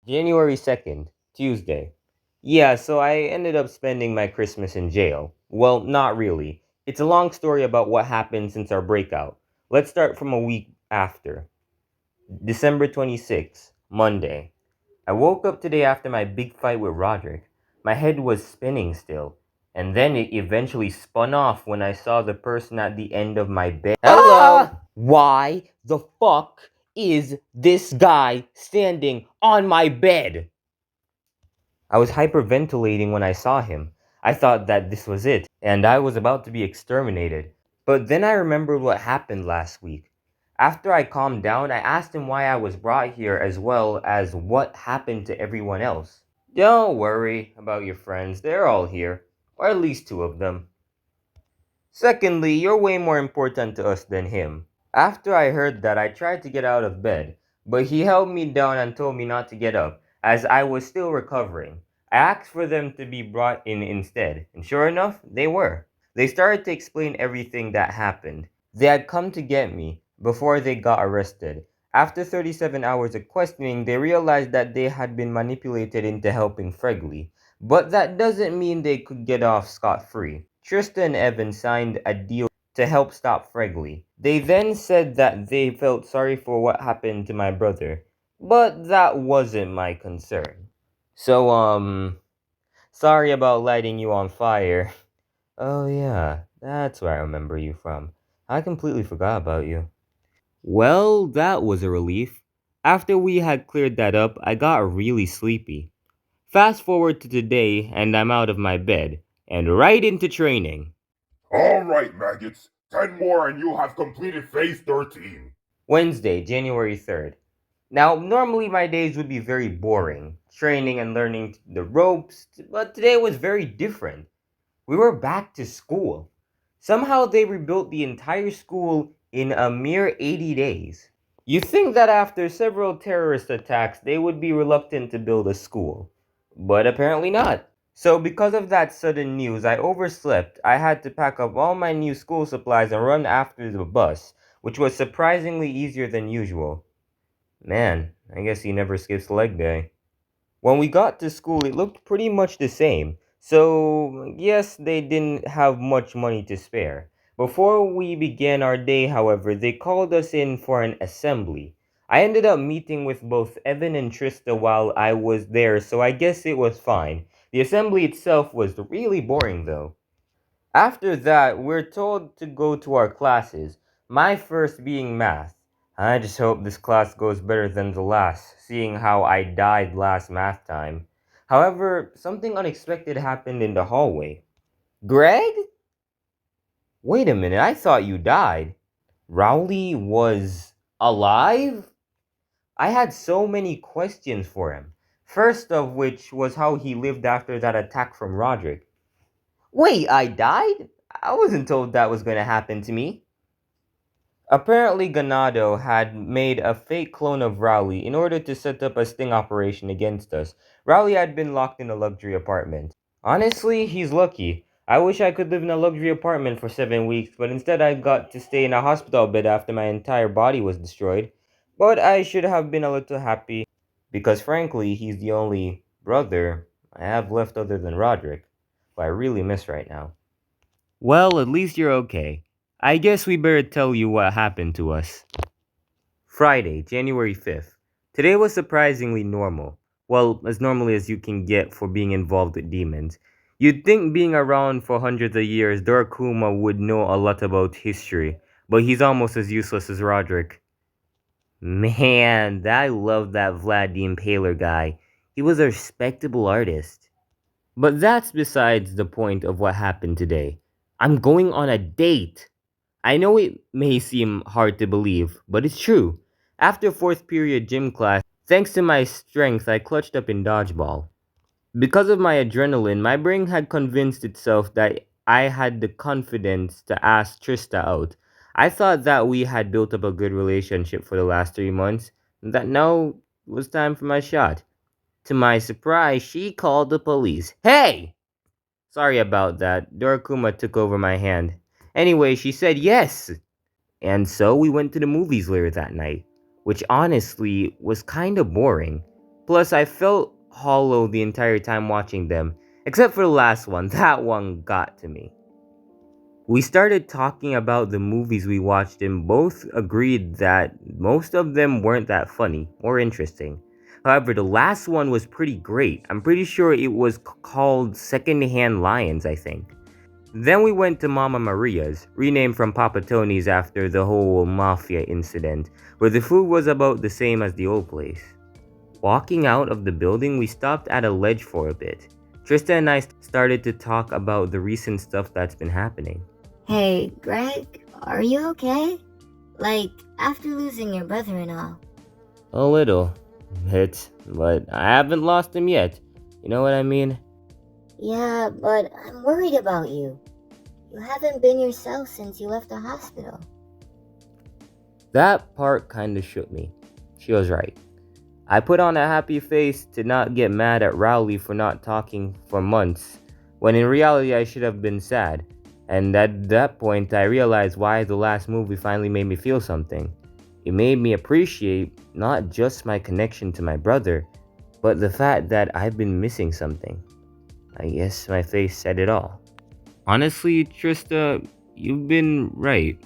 January 2nd, Tuesday. Yeah, so I ended up spending my Christmas in jail. Well, not really. It's a long story about what happened since our breakout. Let's start from a week after. December 26th, Monday. I woke up today after my big fight with Roderick. My head was spinning still, and then it eventually spun off when I saw the person at the end of my bed. Hello! Why the fuck is this guy standing on my bed? I was hyperventilating when I saw him. I thought that this was it, and I was about to be exterminated. But then I remembered what happened last week. After I calmed down, I asked him why I was brought here as well as what happened to everyone else. Don't worry about your friends, they're all here, or at least two of them. Secondly, you're way more important to us than him. After I heard that, I tried to get out of bed, but he held me down and told me not to get up, as I was still recovering. I asked for them to be brought in instead, and sure enough, they were. They started to explain everything that happened. They had come to get me before they got arrested. After 37 hours of questioning, they realized that they had been manipulated into helping Fregley. But that doesn't mean they could get off scot-free. Trista and Evan signed a deal to help stop Fregley. They then said that they felt sorry for what happened to my brother, but that wasn't my concern. So, sorry about lighting you on fire. Oh yeah, that's where I remember you from. I completely forgot about you. Well, that was a relief. After we had cleared that up, I got really sleepy. Fast forward to today, and I'm out of my bed, and right into training. Alright, maggots. 10 more and you'll have completed phase 13. Wednesday, January 3rd. Now, normally my days would be very boring, training and learning the ropes, but today was very different. We were back to school. Somehow they rebuilt the entire school in a mere 80 days. You think that after several terrorist attacks, they would be reluctant to build a school, but apparently not. So, because of that sudden news, I overslept. I had to pack up all my new school supplies and run after the bus, which was surprisingly easier than usual. Man, I guess he never skips leg day. When we got to school, it looked pretty much the same. So, yes, they didn't have much money to spare. Before we began our day, however, they called us in for an assembly. I ended up meeting with both Evan and Trista while I was there, so I guess it was fine. The assembly itself was really boring, though. After that, we're told to go to our classes, my first being math. I just hope this class goes better than the last, seeing how I died last math time. However, something unexpected happened in the hallway. Greg? Wait a minute, I thought you died. Rowley was alive? I had so many questions for him. First of which was how he lived after that attack from Roderick. Wait, I died? I wasn't told that was going to happen to me. Apparently, Ganado had made a fake clone of Rowley in order to set up a sting operation against us. Rowley had been locked in a luxury apartment. Honestly, he's lucky. I wish I could live in a luxury apartment for 7 weeks, but instead I got to stay in a hospital bed after my entire body was destroyed. But I should have been a little happy, because frankly, he's the only brother I have left other than Roderick, who I really miss right now. Well, at least you're okay. I guess we better tell you what happened to us. Friday, January 5th. Today was surprisingly normal. Well, as normally as you can get for being involved with demons. You'd think being around for hundreds of years, Dorakuma would know a lot about history, but he's almost as useless as Roderick. Man, I love that Vlad the Impaler guy. He was a respectable artist. But that's besides the point of what happened today. I'm going on a date. I know it may seem hard to believe, but it's true. After fourth period gym class, thanks to my strength, I clutched up in dodgeball. Because of my adrenaline, my brain had convinced itself that I had the confidence to ask Trista out. I thought that we had built up a good relationship for the last 3 months, and that now it was time for my shot. To my surprise, she called the police. Hey! Sorry about that. Dorakuma took over my hand. Anyway, she said yes. And so we went to the movies later that night, which honestly was kind of boring. Plus, I felt hollow the entire time watching them, except for the last one. That one got to me. We started talking about the movies we watched and both agreed that most of them weren't that funny or interesting. However, the last one was pretty great. I'm pretty sure it was called Secondhand Lions, I think. Then we went to Mama Maria's, renamed from Papa Tony's after the whole mafia incident, where the food was about the same as the old place. Walking out of the building, we stopped at a ledge for a bit. Trista and I started to talk about the recent stuff that's been happening. Hey, Greg, are you okay? Like, after losing your brother and all. A little bit, but I haven't lost him yet. You know what I mean? Yeah, but I'm worried about you. You haven't been yourself since you left the hospital. That part kinda shook me. She was right. I put on a happy face to not get mad at Rowley for not talking for months, when in reality I should have been sad. And at that point, I realized why the last movie finally made me feel something. It made me appreciate not just my connection to my brother, but the fact that I've been missing something. I guess my face said it all. Honestly, Trista, you've been right.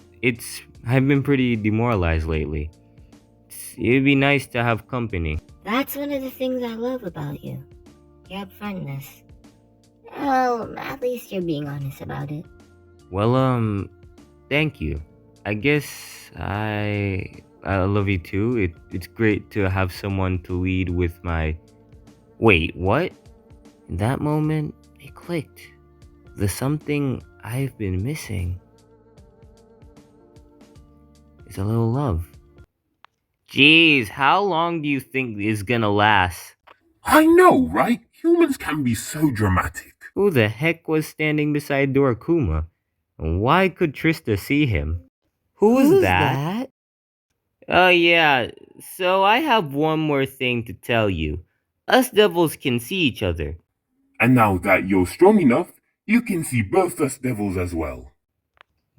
I've been pretty demoralized lately. It'd be nice to have company. That's one of the things I love about you. Your upfrontness. Well, at least you're being honest about it. Well, thank you. I guess I love you too. It's great to have someone to lead with my. Wait, what? In that moment, it clicked. The something I've been missing is a little love. Jeez, how long do you think is gonna last? I know, right? Humans can be so dramatic. Who the heck was standing beside Dorakuma? And why could Trista see him? Who's that? Oh yeah, so I have one more thing to tell you. Us devils can see each other. And now that you're strong enough, you can see both us devils as well.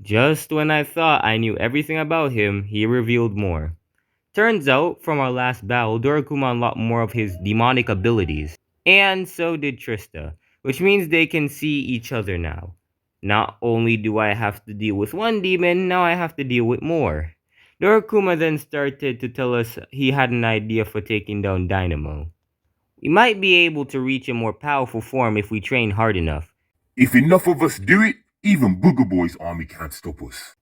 Just when I thought I knew everything about him, he revealed more. Turns out, from our last battle, Dorakuma unlocked more of his demonic abilities. And so did Trista, which means they can see each other now. Not only do I have to deal with one demon, now I have to deal with more. Dorakuma then started to tell us he had an idea for taking down Dynamo. We might be able to reach a more powerful form if we train hard enough. If enough of us do it, even Booger Boy's army can't stop us.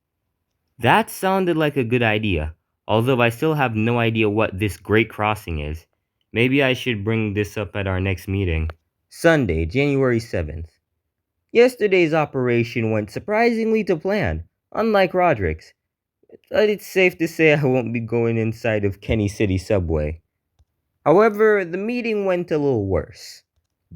That sounded like a good idea, although I still have no idea what this Great Crossing is. Maybe I should bring this up at our next meeting. Sunday, January 7th. Yesterday's operation went surprisingly to plan, unlike Roderick's. But it's safe to say I won't be going inside of Kenny City subway. However, the meeting went a little worse.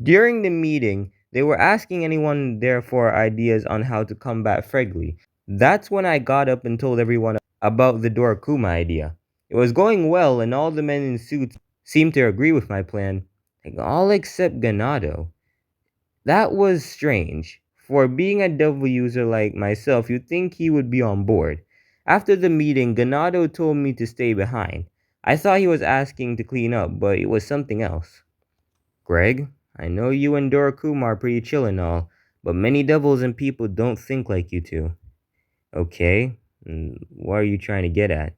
During the meeting, they were asking anyone there for ideas on how to combat Fregley. That's when I got up and told everyone about the Dorakuma idea. It was going well, and all the men in suits seemed to agree with my plan, like all except Ganado. That was strange. For being a devil user like myself, you'd think he would be on board. After the meeting, Ganado told me to stay behind. I thought he was asking to clean up, but it was something else. Greg, I know you and Dorakuma are pretty chill and all, but many devils and people don't think like you two. Okay, what are you trying to get at?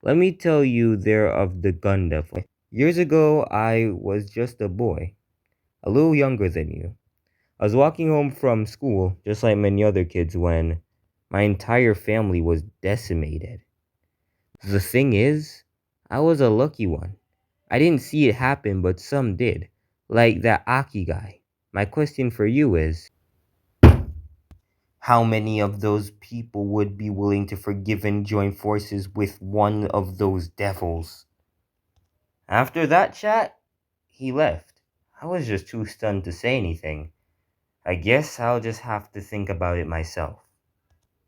Let me tell you they're of the gun devil. Years ago, I was just a boy, a little younger than you. I was walking home from school, just like many other kids, when my entire family was decimated. The thing is, I was a lucky one. I didn't see it happen, but some did. Like that Aki guy. My question for you is, how many of those people would be willing to forgive and join forces with one of those devils? After that chat, he left. I was just too stunned to say anything. I guess I'll just have to think about it myself.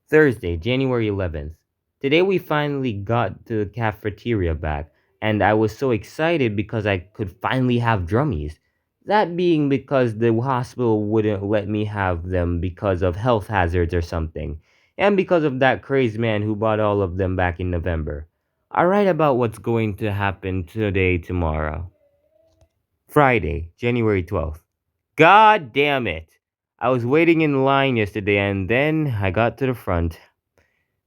Thursday, January 11th. Today we finally got the cafeteria back, and I was so excited because I could finally have drummies. That being because the hospital wouldn't let me have them because of health hazards or something, and because of that crazed man who bought all of them back in November. I'll write about what's going to happen today tomorrow. Friday, January 12th. God damn it. I was waiting in line yesterday and then I got to the front.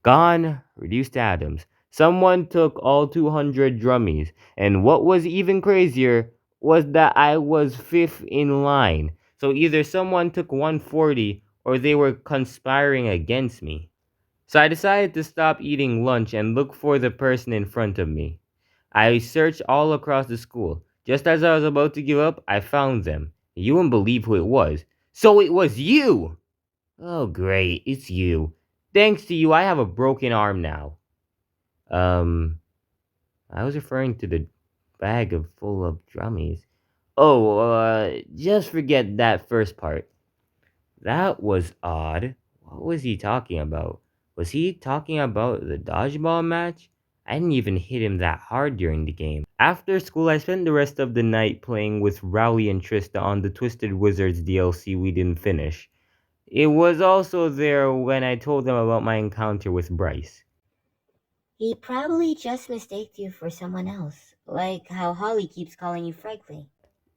Gone, reduced to atoms. Someone took all 200 drummies, and what was even crazier was that I was fifth in line. So either someone took 140 or they were conspiring against me. So I decided to stop eating lunch and look for the person in front of me. I searched all across the school. Just as I was about to give up, I found them. You wouldn't believe who it was. So it was you! Oh, great, it's you. Thanks to you, I have a broken arm now. Um, I was referring to the bag of full of drummies. Oh, just forget that first part. That was odd. What was he talking about? Was he talking about the dodgeball match? I didn't even hit him that hard during the game. After school, I spent the rest of the night playing with Rowley and Trista on the Twisted Wizards DLC we didn't finish. It was also there when I told them about my encounter with Bryce. He probably just mistaked you for someone else, like how Holly keeps calling you Franklin.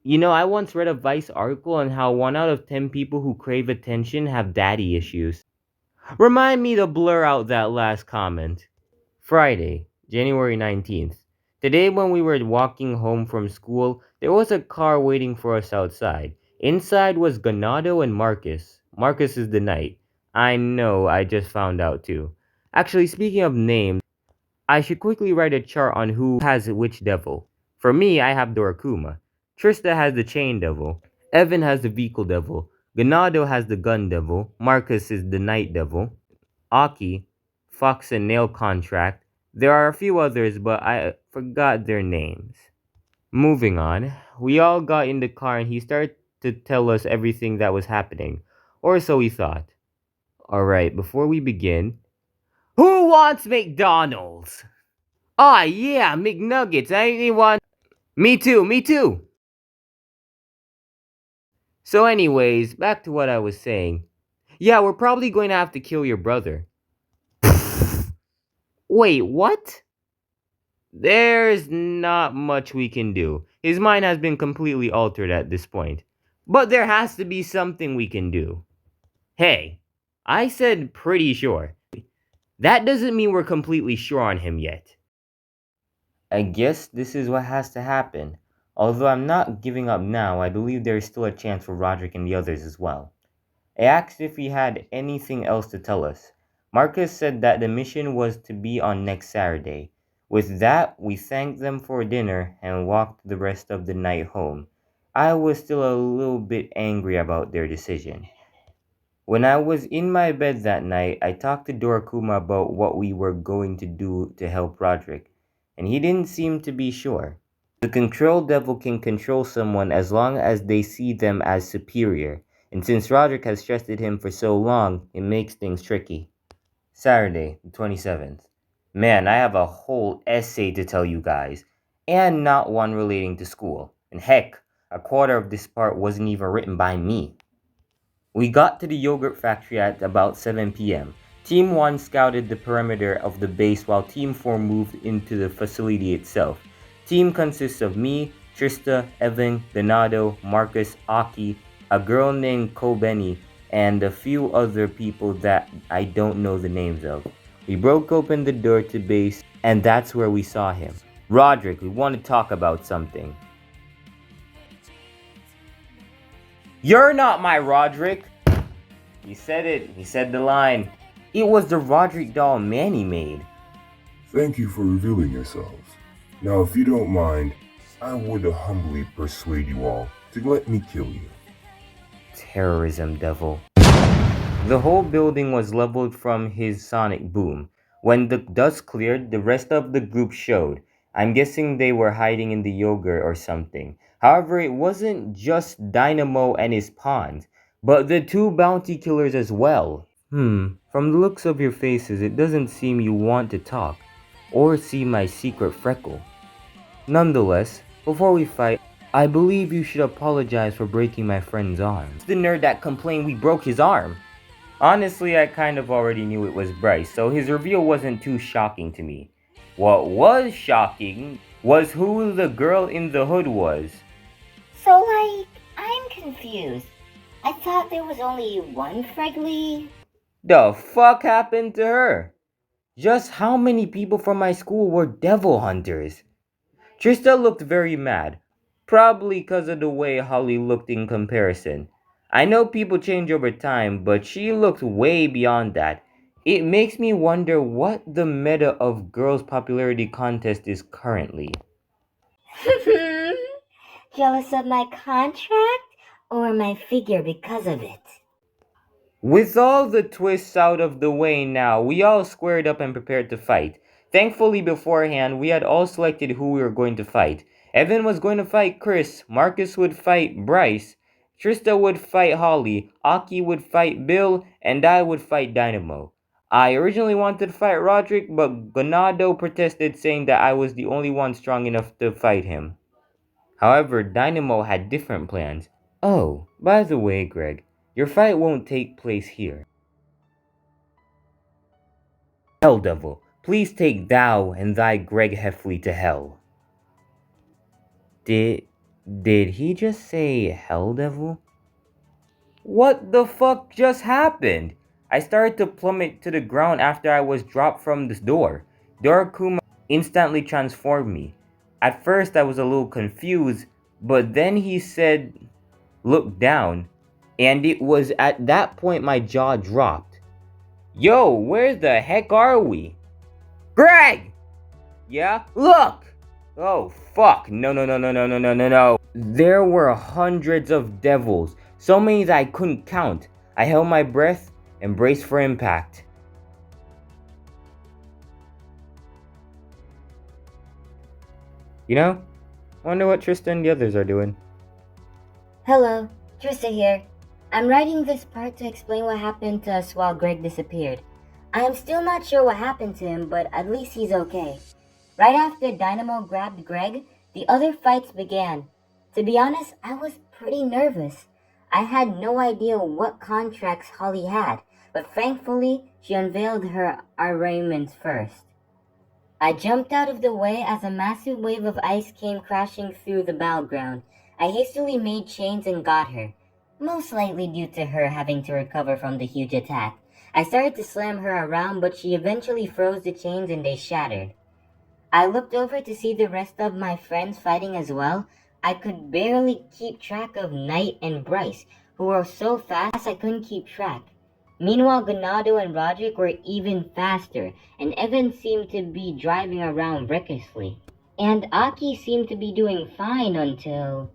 You know, I once read a Vice article on how 1 out of 10 people who crave attention have daddy issues. Remind me to blur out that last comment. Friday, January 19th. Today, when we were walking home from school, there was a car waiting for us outside. Inside was Ganado and Marcus. Marcus is the knight. I know, I just found out too. Actually, speaking of names, I should quickly write a chart on who has which devil. For me, I have Dorakuma. Trista has the chain devil. Evan has the vehicle devil. Ganado has the gun devil. Marcus is the night devil. Aki, Fox and Nail Contract. There are a few others, but I forgot their names. Moving on, we all got in the car and he started to tell us everything that was happening. Or so we thought. Alright, before we begin, who wants McDonald's? Ah, yeah, McNuggets. Anyone? Me too, me too. So, anyways, back to what I was saying. Yeah, we're probably going to have to kill your brother. Wait, what? There's not much we can do. His mind has been completely altered at this point. But there has to be something we can do. Hey, I said pretty sure. That doesn't mean we're completely sure on him yet. I guess this is what has to happen. Although I'm not giving up now, I believe there is still a chance for Roderick and the others as well. I asked if he had anything else to tell us. Marcus said that the mission was to be on next Saturday. With that, we thanked them for dinner and walked the rest of the night home. I was still a little bit angry about their decision. When I was in my bed that night, I talked to Dorakuma about what we were going to do to help Roderick, and he didn't seem to be sure. The control devil can control someone as long as they see them as superior, and since Roderick has trusted him for so long, it makes things tricky. Saturday, the 27th. Man, I have a whole essay to tell you guys, and not one relating to school. And heck, a quarter of this part wasn't even written by me. We got to the yogurt factory at about 7 p.m. Team 1 scouted the perimeter of the base while Team 4 moved into the facility itself. Team consists of me, Trista, Evan, Donado, Marcus, Aki, a girl named Kobeni, and a few other people that I don't know the names of. We broke open the door to base, and that's where we saw him. Roderick, we want to talk about something. You're not my Roderick! He said it. He said the line. It was the Roderick doll Manny made. Thank you for revealing yourselves. Now, if you don't mind, I would humbly persuade you all to let me kill you. Terrorism devil. The whole building was leveled from his sonic boom. When the dust cleared, the rest of the group showed. I'm guessing they were hiding in the yogurt or something. However, it wasn't just Dynamo and his pawns, but the two bounty killers as well. From the looks of your faces, it doesn't seem you want to talk, or see my secret freckle. Nonetheless, before we fight, I believe you should apologize for breaking my friend's arm. It's the nerd that complained we broke his arm. Honestly, I kind of already knew it was Bryce, so his reveal wasn't too shocking to me. What was shocking was who the girl in the hood was. confused. I thought there was only one Fregley. The fuck happened to her? Just how many people from my school were devil hunters? Trista looked very mad, probably because of the way Holly looked in comparison. I know people change over time, but she looked way beyond that. It makes me wonder what the meta of girls' popularity contest is currently. Jealous of my contract or my figure because of it? With all the twists out of the way now, we all squared up and prepared to fight. Thankfully, beforehand, we had all selected who we were going to fight. Evan was going to fight Chris, Marcus would fight Bryce, Trista would fight Holly, Aki would fight Bill, and I would fight Dynamo. I originally wanted to fight Roderick, but Ganado protested, saying that I was the only one strong enough to fight him. However, Dynamo had different plans. Oh, by the way, Greg, your fight won't take place here. Hell Devil, please take thou and thy Greg Heffley to hell. Did he just say Hell Devil? What the fuck just happened? I started to plummet to the ground after I was dropped from this door. Dorakuma instantly transformed me. At first I was a little confused, but then he said, "Look down," and it was at that point my jaw dropped. Yo, where the heck are we? Greg! Yeah? Look! Oh, fuck. No, no, no, no, no, no, no, no, no. There were hundreds of devils, so many that I couldn't count. I held my breath and braced for impact. Wonder what Tristan and the others are doing. Hello, Trista here. I'm writing this part to explain what happened to us while Greg disappeared. I am still not sure what happened to him, but at least he's okay. Right after Dynamo grabbed Greg, the other fights began. To be honest, I was pretty nervous. I had no idea what contracts Holly had, but thankfully, she unveiled her arraignments first. I jumped out of the way as a massive wave of ice came crashing through the battleground. I hastily made chains and got her, most likely due to her having to recover from the huge attack. I started to slam her around, but she eventually froze the chains and they shattered. I looked over to see the rest of my friends fighting as well. I could barely keep track of Knight and Bryce, who were so fast I couldn't keep track. Meanwhile, Ganado and Roderick were even faster, and Evan seemed to be driving around recklessly. And Aki seemed to be doing fine until...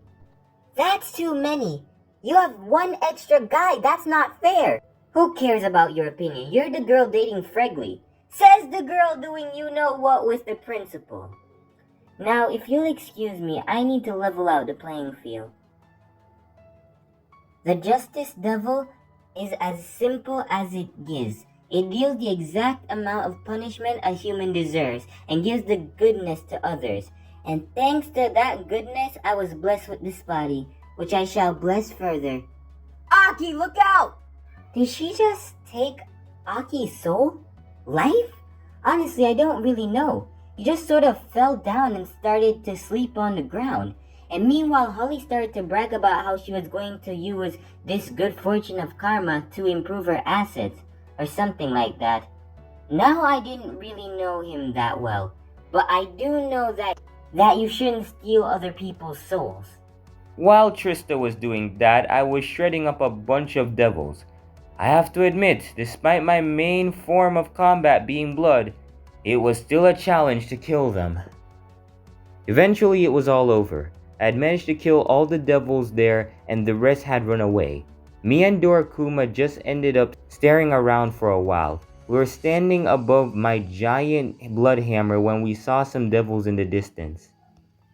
That's too many! You have one extra guy, that's not fair! Who cares about your opinion? You're the girl dating Fregley. Says the girl doing you-know-what with the principal. Now, if you'll excuse me, I need to level out the playing field. The Justice Devil is as simple as it gives. It deals the exact amount of punishment a human deserves and gives the goodness to others. And thanks to that goodness, I was blessed with this body, which I shall bless further. Aki, look out! Did she just take Aki's soul? Life? Honestly, I don't really know. He just sort of fell down and started to sleep on the ground. And meanwhile, Holly started to brag about how she was going to use this good fortune of karma to improve her assets, or something like that. Now, I didn't really know him that well, but I do know that you shouldn't steal other people's souls. While Trista was doing that, I was shredding up a bunch of devils. I have to admit, despite my main form of combat being blood, it was still a challenge to kill them. Eventually, it was all over. I had managed to kill all the devils there and the rest had run away. Me and Dorakuma just ended up staring around for a while. We were standing above my giant blood hammer when we saw some devils in the distance.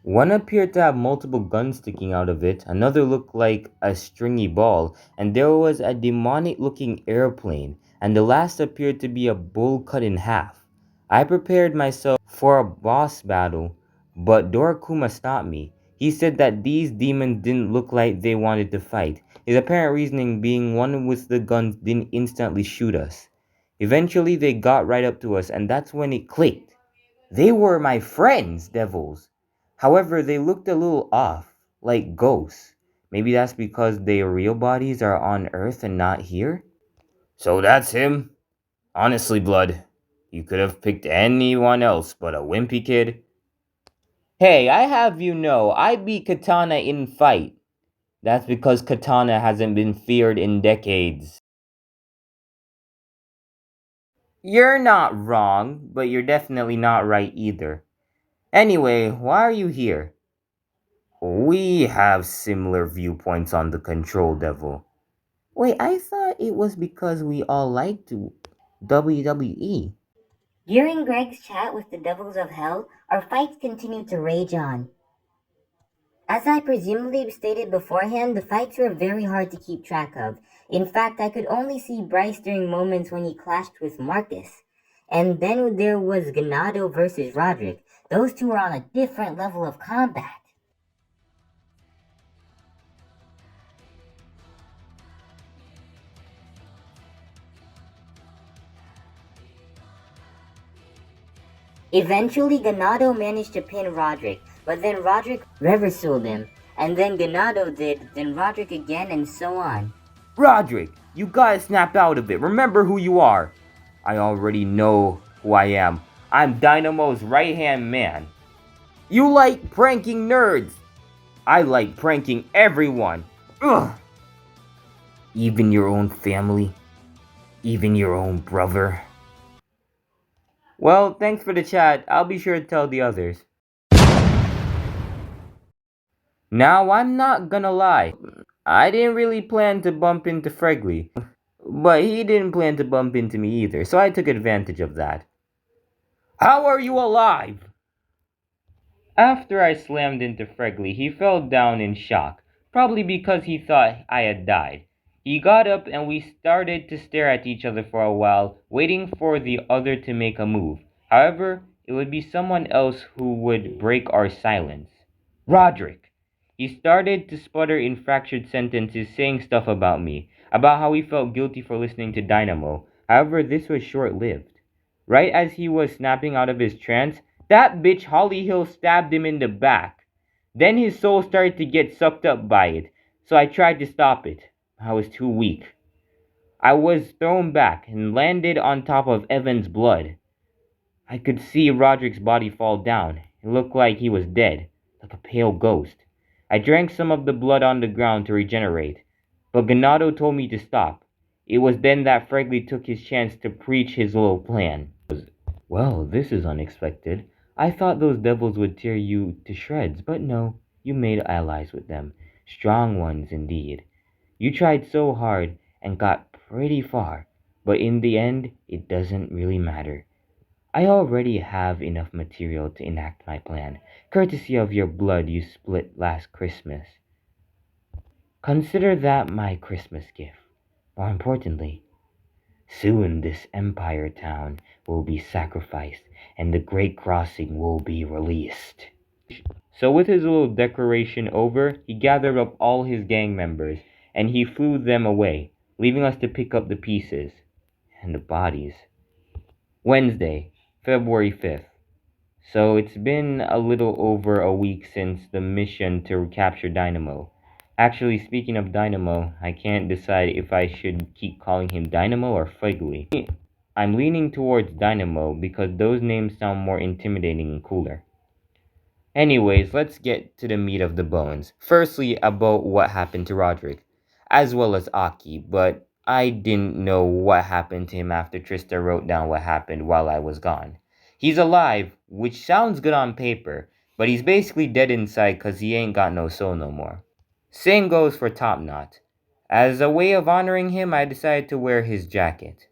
One appeared to have multiple guns sticking out of it, another looked like a stringy ball, and there was a demonic looking airplane, and the last appeared to be a bull cut in half. I prepared myself for a boss battle, but Dorakuma stopped me. He said that these demons didn't look like they wanted to fight, his apparent reasoning being one with the guns didn't instantly shoot us. Eventually they got right up to us, and that's when it clicked. They were my friends, devils. However, they looked a little off, like ghosts. Maybe that's because their real bodies are on Earth and not here? So that's him? Honestly, Blood, you could have picked anyone else but a wimpy kid. Hey, I have you know, I beat Katana in fight. That's because Katana hasn't been feared in decades. You're not wrong, but you're definitely not right either. Anyway, why are you here? We have similar viewpoints on the Control Devil. Wait, I thought it was because we all liked WWE. During Greg's chat with the Devils of Hell, our fights continued to rage on. As I presumably stated beforehand, the fights were very hard to keep track of. In fact, I could only see Bryce during moments when he clashed with Marcus. And then there was Ganado versus Roderick. Those two were on a different level of combat. Eventually, Ganado managed to pin Roderick, but then Roderick reversooled him, and then Ganado did, then Roderick again, and so on. Roderick, you gotta snap out of it. Remember who you are. I already know who I am. I'm Dynamo's right-hand man. You like pranking nerds. I like pranking everyone. Ugh. Even your own family. Even your own brother. Well, thanks for the chat. I'll be sure to tell the others. Now, I'm not gonna lie. I didn't really plan to bump into Fregley, but he didn't plan to bump into me either, so I took advantage of that. How are you alive? After I slammed into Fregley, he fell down in shock, probably because he thought I had died. He got up and we started to stare at each other for a while, waiting for the other to make a move. However, it would be someone else who would break our silence. Roderick! He started to sputter in fractured sentences saying stuff about me, about how he felt guilty for listening to Dynamo. However, this was short-lived. Right as he was snapping out of his trance, that bitch Holly Hill stabbed him in the back. Then his soul started to get sucked up by it, so I tried to stop it. I was too weak. I was thrown back and landed on top of Evan's blood. I could see Roderick's body fall down. It looked like he was dead, like a pale ghost. I drank some of the blood on the ground to regenerate, but Ganado told me to stop. It was then that Fregley took his chance to preach his little plan. Well, this is unexpected. I thought those devils would tear you to shreds, but no, you made allies with them. Strong ones indeed. You tried so hard and got pretty far, but in the end, it doesn't really matter. I already have enough material to enact my plan, courtesy of your blood you split last Christmas. Consider that my Christmas gift. More importantly, soon this Empire town will be sacrificed and the Great Crossing will be released. So with his little declaration over, he gathered up all his gang members and he flew them away, leaving us to pick up the pieces and the bodies. Wednesday, February 5th. So it's been a little over a week since the mission to capture Dynamo. Actually, speaking of Dynamo, I can't decide if I should keep calling him Dynamo or Flegley. I'm leaning towards Dynamo because those names sound more intimidating and cooler. Anyways, let's get to the meat of the bones. Firstly, about what happened to Roderick, as well as Aki, but I didn't know what happened to him after Trista wrote down what happened while I was gone. He's alive, which sounds good on paper, but he's basically dead inside cause he ain't got no soul no more. Same goes for Top Knot. As a way of honoring him, I decided to wear his jacket.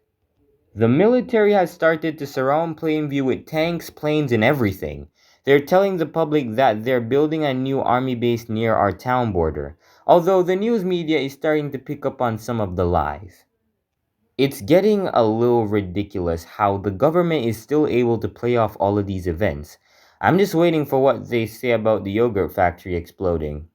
The military has started to surround Plainview with tanks, planes, and everything. They're telling the public that they're building a new army base near our town border, although the news media is starting to pick up on some of the lies. It's getting a little ridiculous how the government is still able to play off all of these events. I'm just waiting for what they say about the yogurt factory exploding.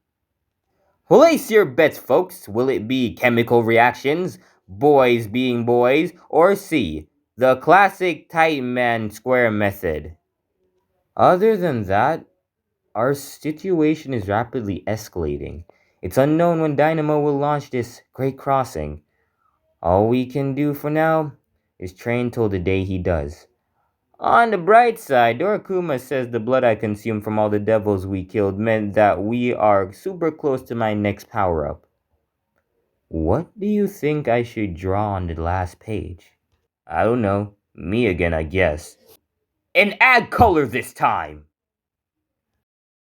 Well, ace your bets, folks. Will it be chemical reactions, boys being boys, or C, the classic tight man square method? Other than that, our situation is rapidly escalating. It's unknown when Dynamo will launch this great crossing. All we can do for now is train till the day he does. On the bright side, Dorakuma says the blood I consumed from all the devils we killed meant that we are super close to my next power-up. What do you think I should draw on the last page? I don't know. Me again, I guess. And add color this time!